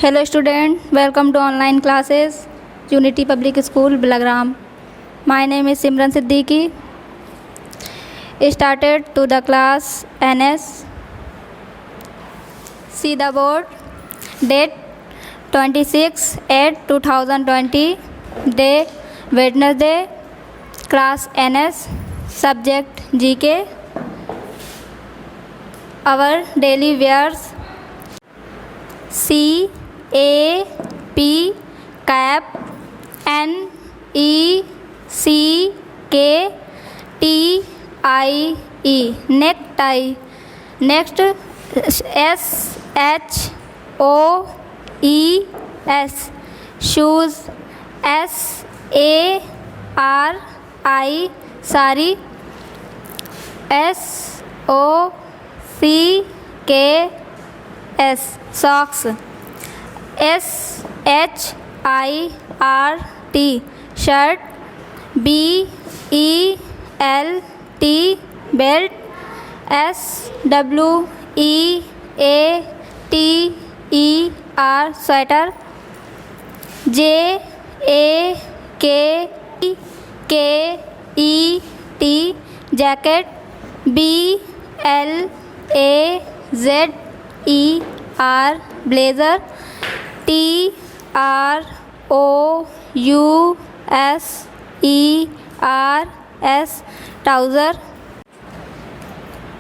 Hello student, welcome to online classes, Unity Public School, Balagram. My name is Simran Siddiqui. Started to the class NS. See the board. Date 26/8/2020. Day Wednesday. Class NS. Subject GK. Our daily wears: CAP cap, NECK TIE necktie. Next, SHOES shoes. SARI sari. SOCKS socks. SHIRT shirt. BELT belt. SWEATER sweater. JACKET jacket. BLAZER blazer. TROUSERS trouser.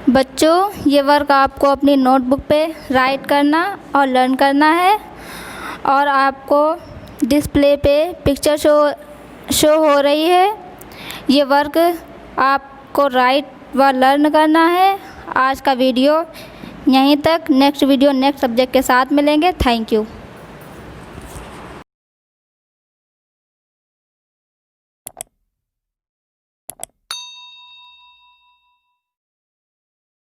बच्चों, ये work आपको अपनी notebook पे right करना और learn करना है, और आपको डिस्प्ले पे पिक्चर शो हो रही है। ये वर्क आपको राइट व लर्न करना है। आज का वीडियो यहीं तक। नेक्स्ट वीडियो नेक्स्ट सब्जेक्ट के साथ मिलेंगे। Thank you.